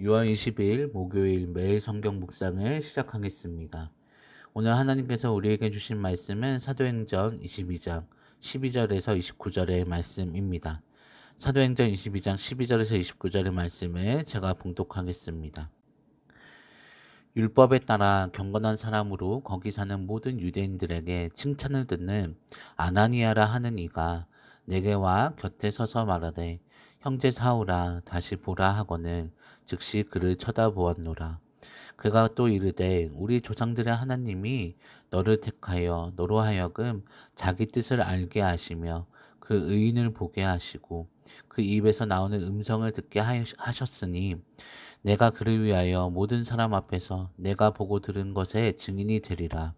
6월 20일 목요일 매일 성경 묵상을 시작하겠습니다. 오늘 하나님께서 우리에게 주신 말씀은 사도행전 22장 12절에서 29절의 말씀입니다. 사도행전 22장 12절에서 29절의 말씀을 제가 봉독하겠습니다. 율법에 따라 경건한 사람으로 거기 사는 모든 유대인들에게 칭찬을 듣는 아나니아라 하는 이가 내게 와 곁에 서서 말하되 형제 사울아 다시 보라 하거늘 즉시 그를 쳐다보았노라. 그가 또 이르되 우리 조상들의 하나님이 너를 택하여 너로 하여금 자기 뜻을 알게 하시며 그 의인을 보게 하시고 그 입에서 나오는 음성을 듣게 하셨으니 내가 그를 위하여 모든 사람 앞에서 내가 보고 들은 것에 증인이 되리라.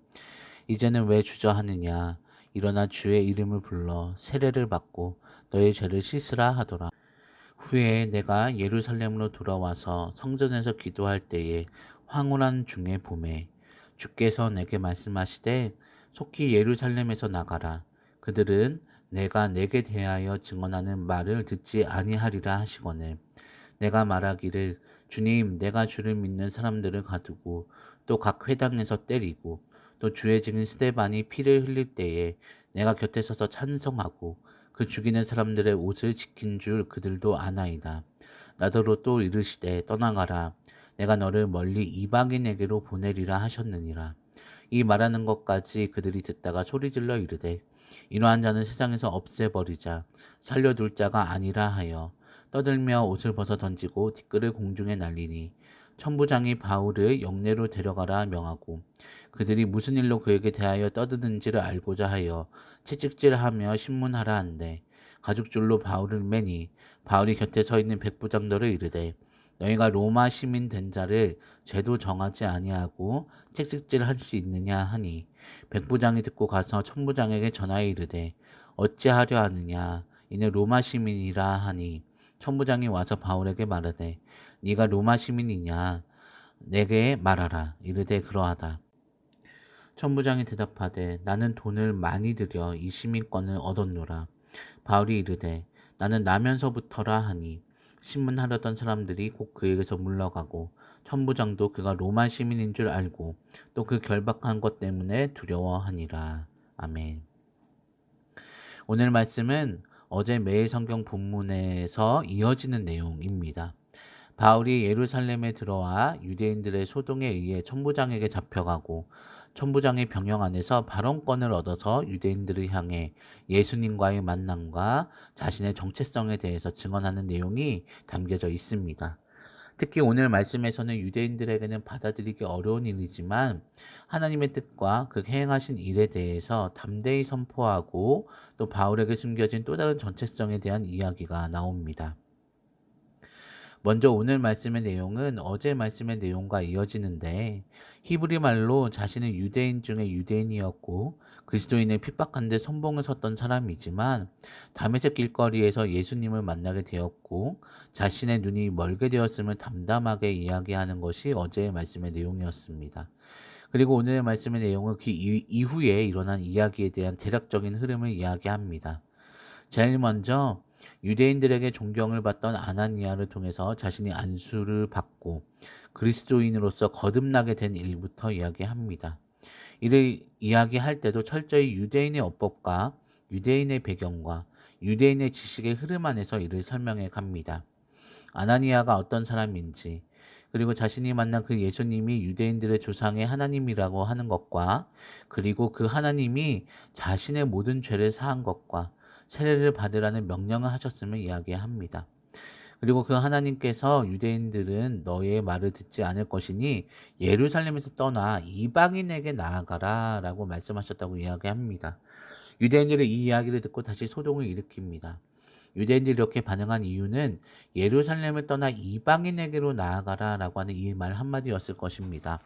이제는 왜 주저하느냐. 일어나 주의 이름을 불러 세례를 받고 너의 죄를 씻으라 하더라. 후에 내가 예루살렘으로 돌아와서 성전에서 기도할 때에 황홀한 중에 봄에 주께서 내게 말씀하시되 속히 예루살렘에서 나가라. 그들은 내가 내게 대하여 증언하는 말을 듣지 아니하리라 하시거늘 내가 말하기를 주님 내가 주를 믿는 사람들을 가두고 또 각 회당에서 때리고 또 주의 증인 스데반이 피를 흘릴 때에 내가 곁에 서서 찬송하고 그 죽이는 사람들의 옷을 지킨 줄 그들도 아나이다. 나더러 또 이르시되 떠나가라. 내가 너를 멀리 이방인에게로 보내리라 하셨느니라. 이 말하는 것까지 그들이 듣다가 소리질러 이르되 이러한 자는 세상에서 없애버리자 살려둘 자가 아니라 하여 떠들며 옷을 벗어 던지고 티끌을 공중에 날리니 천부장이 바울을 영내로 데려가라 명하고 그들이 무슨 일로 그에게 대하여 떠드는지를 알고자 하여 채찍질하며 신문하라 한대 가죽줄로 바울을 매니 바울이 곁에 서 있는 백부장들을 이르되 너희가 로마 시민 된 자를 죄도 정하지 아니하고 채찍질할 수 있느냐 하니 백부장이 듣고 가서 천부장에게 전하여 이르되 어찌하려 하느냐 이는 로마 시민이라 하니 천부장이 와서 바울에게 말하되 네가 로마 시민이냐 내게 말하라. 이르되 그러하다. 천부장이 대답하되 나는 돈을 많이 들여 이 시민권을 얻었노라. 바울이 이르되 나는 나면서부터라 하니 신문하려던 사람들이 곧 그에게서 물러가고 천부장도 그가 로마 시민인 줄 알고 또 그 결박한 것 때문에 두려워하니라. 아멘. 오늘 말씀은 어제 매일 성경 본문에서 이어지는 내용입니다. 바울이 예루살렘에 들어와 유대인들의 소동에 의해 천부장에게 잡혀가고 천부장의 병영 안에서 발언권을 얻어서 유대인들을 향해 예수님과의 만남과 자신의 정체성에 대해서 증언하는 내용이 담겨져 있습니다. 특히 오늘 말씀에서는 유대인들에게는 받아들이기 어려운 일이지만 하나님의 뜻과 그 행하신 일에 대해서 담대히 선포하고 또 바울에게 숨겨진 또 다른 정체성에 대한 이야기가 나옵니다. 먼저 오늘 말씀의 내용은 어제 말씀의 내용과 이어지는데 히브리 말로 자신은 유대인 중에 유대인이었고 그리스도인을 핍박한 데 선봉을 섰던 사람이지만 다메섹 길거리에서 예수님을 만나게 되었고 자신의 눈이 멀게 되었음을 담담하게 이야기하는 것이 어제의 말씀의 내용이었습니다. 그리고 오늘의 말씀의 내용은 그 이후에 일어난 이야기에 대한 대략적인 흐름을 이야기합니다. 제일 먼저 유대인들에게 존경을 받던 아나니아를 통해서 자신이 안수를 받고 그리스도인으로서 거듭나게 된 일부터 이야기합니다. 이를 이야기할 때도 철저히 유대인의 어법과 유대인의 배경과 유대인의 지식의 흐름 안에서 이를 설명해 갑니다. 아나니아가 어떤 사람인지 그리고 자신이 만난 그 예수님이 유대인들의 조상의 하나님이라고 하는 것과 그리고 그 하나님이 자신의 모든 죄를 사한 것과 세례를 받으라는 명령을 하셨음을 이야기합니다. 그리고 그 하나님께서 유대인들은 너의 말을 듣지 않을 것이니 예루살렘에서 떠나 이방인에게 나아가라 라고 말씀하셨다고 이야기합니다. 유대인들은 이 이야기를 듣고 다시 소동을 일으킵니다. 유대인들이 이렇게 반응한 이유는 예루살렘을 떠나 이방인에게로 나아가라 라고 하는 이 말 한마디였을 것입니다.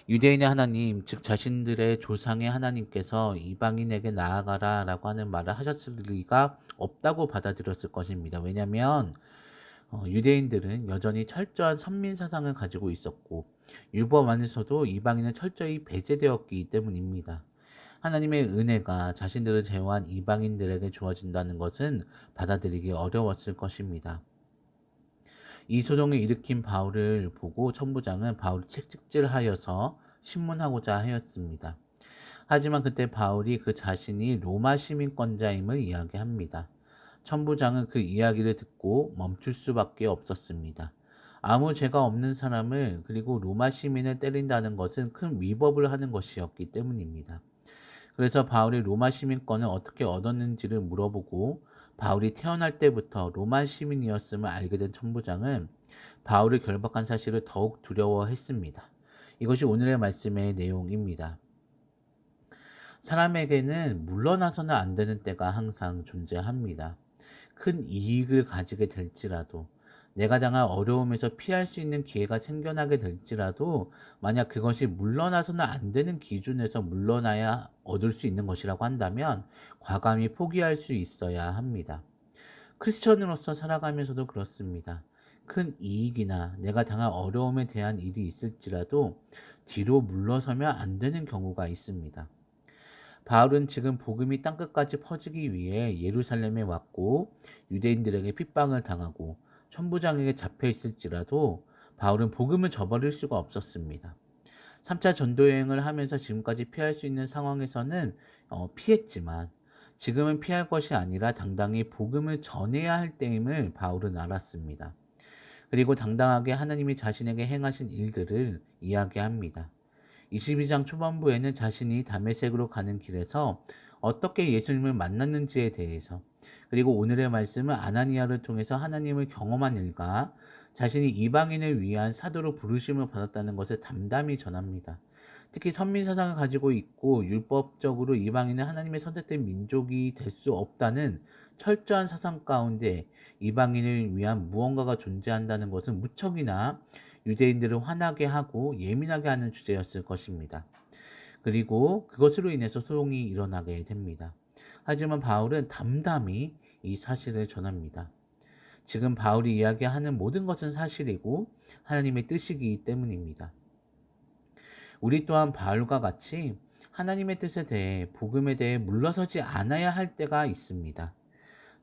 유대인의 하나님, 즉 자신들의 조상의 하나님께서 이방인에게 나아가라 라고 하는 말을 하셨을 리가 없다고 받아들였을 것입니다. 왜냐하면 유대인들은 여전히 철저한 선민 사상을 가지고 있었고 율법 안에서도 이방인은 철저히 배제되었기 때문입니다. 하나님의 은혜가 자신들을 제외한 이방인들에게 주어진다는 것은 받아들이기 어려웠을 것입니다. 이 소동을 일으킨 바울을 보고 천부장은 바울을 채찍질하여서 신문하고자 하였습니다. 하지만 그때 바울이 그 자신이 로마 시민권자임을 이야기합니다. 천부장은 그 이야기를 듣고 멈출 수밖에 없었습니다. 아무 죄가 없는 사람을, 그리고 로마 시민을 때린다는 것은 큰 위법을 하는 것이었기 때문입니다. 그래서 바울이 로마 시민권을 어떻게 얻었는지를 물어보고 바울이 태어날 때부터 로마 시민이었음을 알게 된 천부장은 바울을 결박한 사실을 더욱 두려워했습니다. 이것이 오늘의 말씀의 내용입니다. 사람에게는 물러나서는 안 되는 때가 항상 존재합니다. 큰 이익을 가지게 될지라도, 내가 당한 어려움에서 피할 수 있는 기회가 생겨나게 될지라도, 만약 그것이 물러나서는 안 되는 기준에서 물러나야 얻을 수 있는 것이라고 한다면 과감히 포기할 수 있어야 합니다. 크리스천으로서 살아가면서도 그렇습니다. 큰 이익이나 내가 당한 어려움에 대한 일이 있을지라도 뒤로 물러서면 안 되는 경우가 있습니다. 바울은 지금 복음이 땅끝까지 퍼지기 위해 예루살렘에 왔고 유대인들에게 핍박을 당하고 천부장에게 잡혀 있을지라도 바울은 복음을 저버릴 수가 없었습니다. 3차 전도여행을 하면서 지금까지 피할 수 있는 상황에서는 피했지만 지금은 피할 것이 아니라 당당히 복음을 전해야 할 때임을 바울은 알았습니다. 그리고 당당하게 하나님이 자신에게 행하신 일들을 이야기합니다. 22장 초반부에는 자신이 다메섹으로 가는 길에서 어떻게 예수님을 만났는지에 대해서, 그리고 오늘의 말씀은 아나니아를 통해서 하나님을 경험한 일과 자신이 이방인을 위한 사도로 부르심을 받았다는 것을 담담히 전합니다. 특히 선민 사상을 가지고 있고 율법적으로 이방인은 하나님의 선택된 민족이 될 수 없다는 철저한 사상 가운데 이방인을 위한 무언가가 존재한다는 것은 무척이나 유대인들을 화나게 하고 예민하게 하는 주제였을 것입니다. 그리고 그것으로 인해서 소동이 일어나게 됩니다. 하지만 바울은 담담히 이 사실을 전합니다. 지금 바울이 이야기하는 모든 것은 사실이고 하나님의 뜻이기 때문입니다. 우리 또한 바울과 같이 하나님의 뜻에 대해, 복음에 대해 물러서지 않아야 할 때가 있습니다.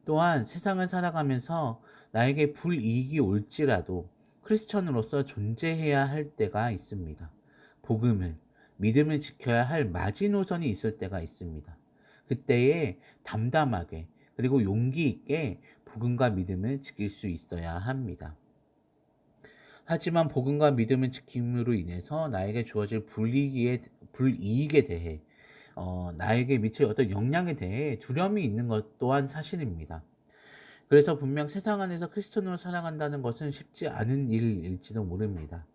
또한 세상을 살아가면서 나에게 불이익이 올지라도 크리스천으로서 존재해야 할 때가 있습니다. 복음을, 믿음을 지켜야 할 마지노선이 있을 때가 있습니다. 그때에 담담하게 그리고 용기 있게 복음과 믿음을 지킬 수 있어야 합니다. 하지만 복음과 믿음을 지킴으로 인해서 나에게 주어질 불이익에 대해, 나에게 미칠 어떤 영향에 대해 두려움이 있는 것 또한 사실입니다. 그래서 분명 세상 안에서 크리스천으로 살아간다는 것은 쉽지 않은 일일지도 모릅니다.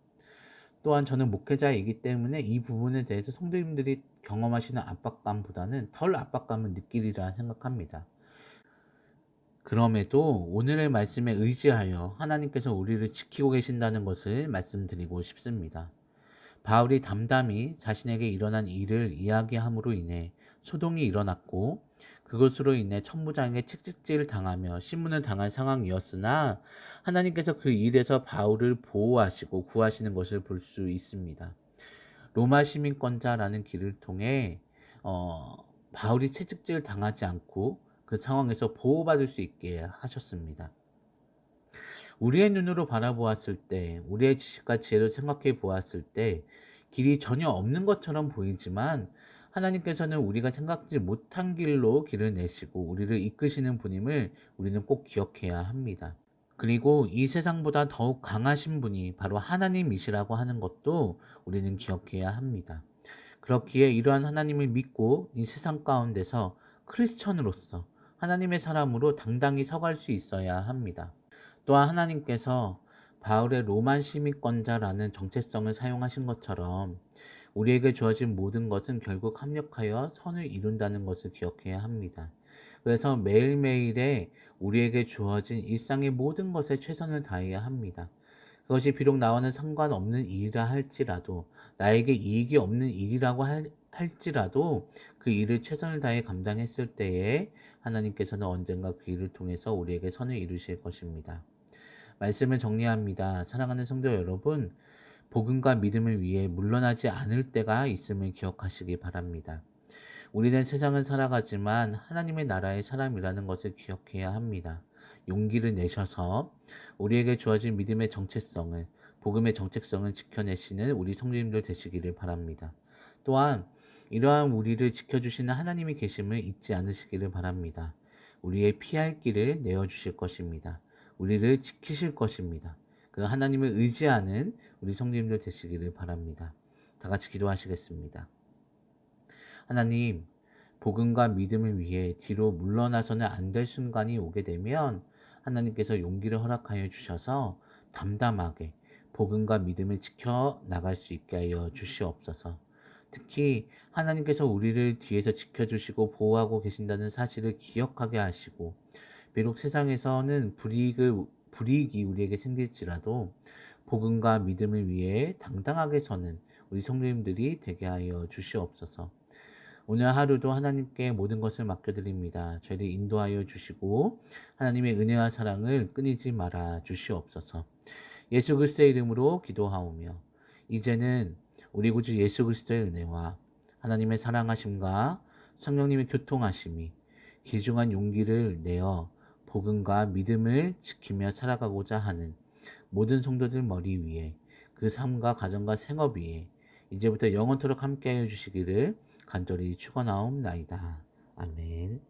또한 저는 목회자이기 때문에 이 부분에 대해서 성도님들이 경험하시는 압박감보다는 덜 압박감을 느끼리라 생각합니다. 그럼에도 오늘의 말씀에 의지하여 하나님께서 우리를 지키고 계신다는 것을 말씀드리고 싶습니다. 바울이 담담히 자신에게 일어난 일을 이야기함으로 인해 소동이 일어났고 그것으로 인해 천부장에게 채찍질을 당하며 신문을 당할 상황이었으나 하나님께서 그 일에서 바울을 보호하시고 구하시는 것을 볼 수 있습니다. 로마 시민권자라는 길을 통해 바울이 채찍질을 당하지 않고 그 상황에서 보호받을 수 있게 하셨습니다. 우리의 눈으로 바라보았을 때, 우리의 지식과 지혜를 생각해 보았을 때 길이 전혀 없는 것처럼 보이지만 하나님께서는 우리가 생각지 못한 길로 길을 내시고 우리를 이끄시는 분임을 우리는 꼭 기억해야 합니다. 그리고 이 세상보다 더욱 강하신 분이 바로 하나님이시라고 하는 것도 우리는 기억해야 합니다. 그렇기에 이러한 하나님을 믿고 이 세상 가운데서 크리스천으로서 하나님의 사람으로 당당히 서갈 수 있어야 합니다. 또한 하나님께서 바울의 로만 시민권자라는 정체성을 사용하신 것처럼 우리에게 주어진 모든 것은 결국 합력하여 선을 이룬다는 것을 기억해야 합니다. 그래서 매일매일에 우리에게 주어진 일상의 모든 것에 최선을 다해야 합니다. 그것이 비록 나와는 상관없는 일이라 할지라도, 나에게 이익이 없는 일이라고 할지라도 그 일을 최선을 다해 감당했을 때에 하나님께서는 언젠가 그 일을 통해서 우리에게 선을 이루실 것입니다. 말씀을 정리합니다. 사랑하는 성도 여러분, 복음과 믿음을 위해 물러나지 않을 때가 있음을 기억하시기 바랍니다. 우리는 세상을 살아가지만 하나님의 나라의 사람이라는 것을 기억해야 합니다. 용기를 내셔서 우리에게 주어진 믿음의 정체성을, 복음의 정체성을 지켜내시는 우리 성도님들 되시기를 바랍니다. 또한 이러한 우리를 지켜주시는 하나님이 계심을 잊지 않으시기를 바랍니다. 우리의 피할 길을 내어주실 것입니다. 우리를 지키실 것입니다. 그 하나님을 의지하는 우리 성도님들 되시기를 바랍니다. 다 같이 기도하시겠습니다. 하나님, 복음과 믿음을 위해 뒤로 물러나서는 안 될 순간이 오게 되면 하나님께서 용기를 허락하여 주셔서 담담하게 복음과 믿음을 지켜 나갈 수 있게 하여 주시옵소서. 특히 하나님께서 우리를 뒤에서 지켜주시고 보호하고 계신다는 사실을 기억하게 하시고, 비록 세상에서는 불이익이 우리에게 생길지라도 복음과 믿음을 위해 당당하게 서는 우리 성도님들이 되게 하여 주시옵소서. 오늘 하루도 하나님께 모든 것을 맡겨드립니다. 저희를 인도하여 주시고 하나님의 은혜와 사랑을 끊이지 말아 주시옵소서. 예수 그리스도의 이름으로 기도하오며 이제는 우리 구주 예수 그리스도의 은혜와 하나님의 사랑하심과 성령님의 교통하심이 귀중한 용기를 내어 복음과 믿음을 지키며 살아가고자 하는 모든 성도들 머리 위에, 그 삶과 가정과 생업 위에 이제부터 영원토록 함께하여 주시기를 간절히 축원하옵나이다. 아멘.